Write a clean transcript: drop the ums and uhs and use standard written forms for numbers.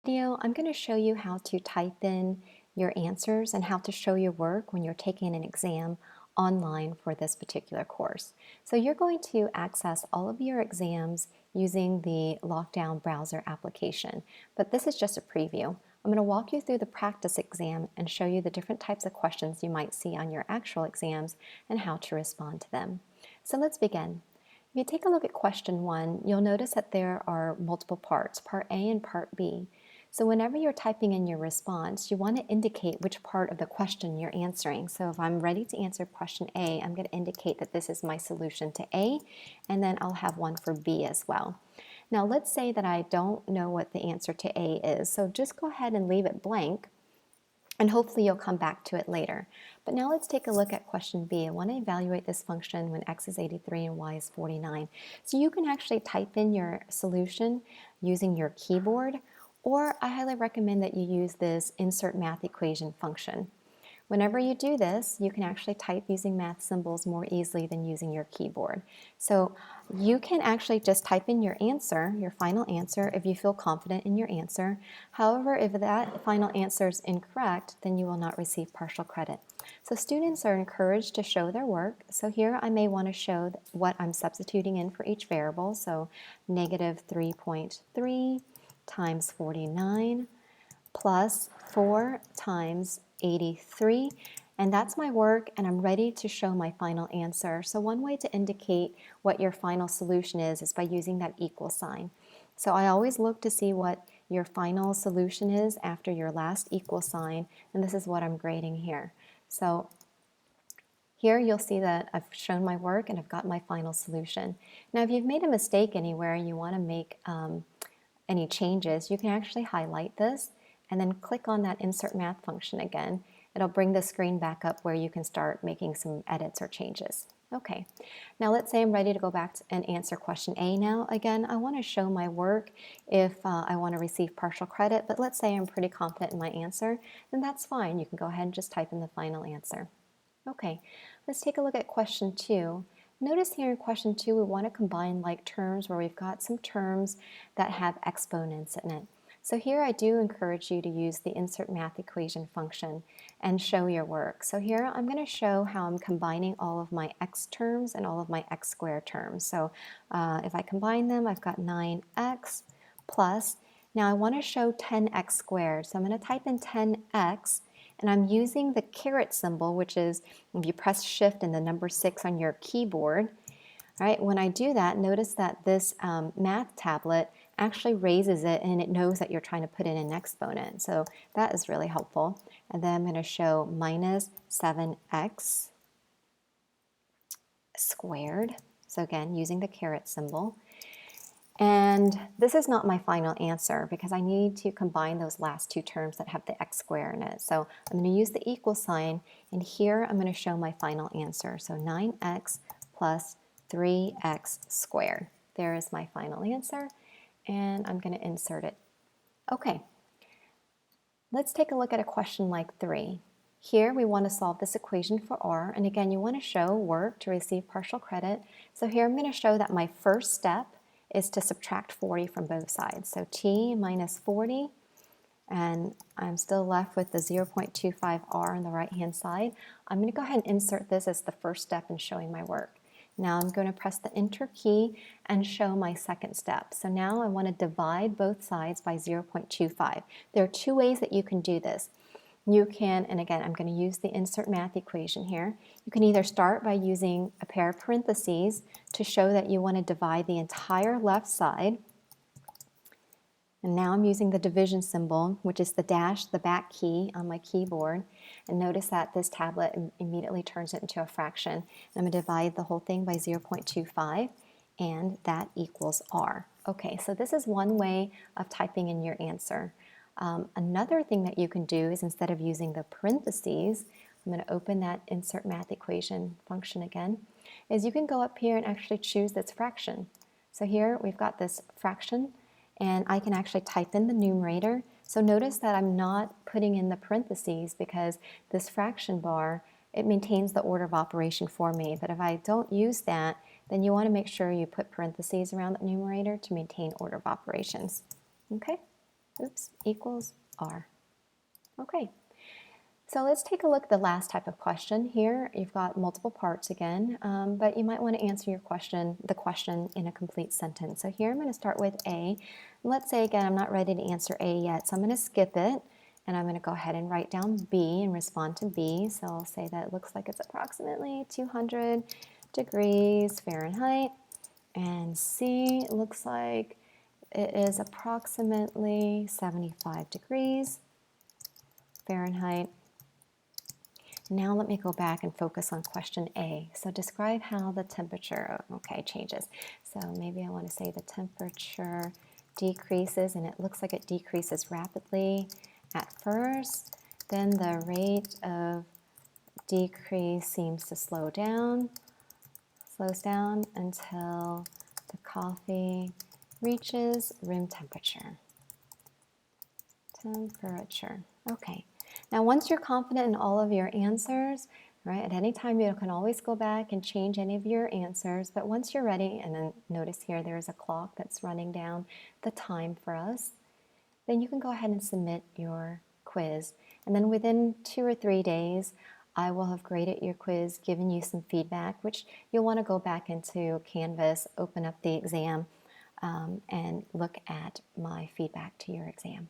video, I'm going to show you how to type in your answers and how to show your work when you're taking an exam online for this particular course. So you're going to access all of your exams using the Lockdown browser application, but this is just a preview. I'm going to walk you through the practice exam and show you the different types of questions you might see on your actual exams and how to respond to them. So let's begin. If you take a look at question 1, you'll notice that there are multiple parts, part A and part B. So whenever you're typing in your response, you want to indicate which part of the question you're answering. So if I'm ready to answer question A, I'm going to indicate that this is my solution to A, and then I'll have one for B as well. Now let's say that I don't know what the answer to A is, so just go ahead and leave it blank, and hopefully you'll come back to it later. But now let's take a look at question B. I want to evaluate this function when x is 83 and y is 49. So you can actually type in your solution using your keyboard, or I highly recommend that you use this insert math equation function. Whenever you do this, you can actually type using math symbols more easily than using your keyboard. So you can actually just type in your answer, your final answer, if you feel confident in your answer. However, if that final answer is incorrect, then you will not receive partial credit. So students are encouraged to show their work. So here I may want to show what I'm substituting in for each variable. So negative 3.3 times 49 plus 4 times 83, and that's my work, and I'm ready to show my final answer. So one way to indicate what your final solution is by using that equal sign. So I always look to see what your final solution is after your last equal sign, and this is what I'm grading here. So here you'll see that I've shown my work and I've got my final solution. Now if you've made a mistake anywhere and you want to make any changes, you can actually highlight this and then click on that insert math function again. It'll bring the screen back up where you can start making some edits or changes. Okay, now let's say I'm ready to go back and answer question A now. Again, I want to show my work if I want to receive partial credit, but let's say I'm pretty confident in my answer, then that's fine. You can go ahead and just type in the final answer. Okay, let's take a look at question 2. Notice here in question 2 we want to combine like terms where we've got some terms that have exponents in it. So here I do encourage you to use the insert math equation function and show your work. So here I'm going to show how I'm combining all of my x terms and all of my x squared terms. So if I combine them, I've got 9x plus, now I want to show 10x squared. So I'm going to type in 10x, and I'm using the caret symbol, which is if you press shift and the number 6 on your keyboard. All right, when I do that, notice that this math tablet actually raises it and it knows that you're trying to put in an exponent. So that is really helpful. And then I'm going to show minus 7x squared. So again, using the caret symbol. And this is not my final answer because I need to combine those last two terms that have the x squared in it. So I'm going to use the equal sign, and here I'm going to show my final answer. So 9x plus 3x squared. There is my final answer, and I'm going to insert it. Okay, let's take a look at a question like 3. Here we want to solve this equation for r, and again you want to show work to receive partial credit. So here I'm going to show that my first step is to subtract 40 from both sides. So t minus 40, and I'm still left with the 0.25r on the right hand side. I'm going to go ahead and insert this as the first step in showing my work. Now I'm going to press the enter key and show my second step. So now I want to divide both sides by 0.25. There are two ways that you can do this. You can, and again I'm going to use the insert math equation here, you can either start by using a pair of parentheses to show that you want to divide the entire left side. And now I'm using the division symbol, which is the dash, the back key on my keyboard. And notice that this tablet immediately turns it into a fraction. And I'm going to divide the whole thing by 0.25, and that equals r. Okay, so this is one way of typing in your answer. Another thing that you can do is instead of using the parentheses, I'm going to open that insert math equation function again, is you can go up here and actually choose this fraction. So here we've got this fraction, and I can actually type in the numerator. So notice that I'm not putting in the parentheses because this fraction bar, it maintains the order of operation for me. But if I don't use that, then you want to make sure you put parentheses around the numerator to maintain order of operations. Okay? oops, equals R. Okay. So let's take a look at the last type of question here. You've got multiple parts again, but you might want to answer the question in a complete sentence. So here I'm going to start with A. Let's say again, I'm not ready to answer A yet, so I'm going to skip it, and I'm going to go ahead and write down B and respond to B. So I'll say that it looks like it's approximately 200 degrees Fahrenheit, and C looks like it is approximately 75 degrees Fahrenheit. Now let me go back and focus on question A. So describe how the temperature, okay, changes. So maybe I want to say the temperature decreases, and it looks like it decreases rapidly at first. Then the rate of decrease seems to slows down until the coffee reaches room temperature. Okay. Now, once you're confident in all of your answers, right, at any time you can always go back and change any of your answers, but once you're ready, and then notice here there's a clock that's running down the time for us, then you can go ahead and submit your quiz. And then within 2 or 3 days, I will have graded your quiz, given you some feedback, which you'll want to go back into Canvas, open up the exam, and look at my feedback to your exam.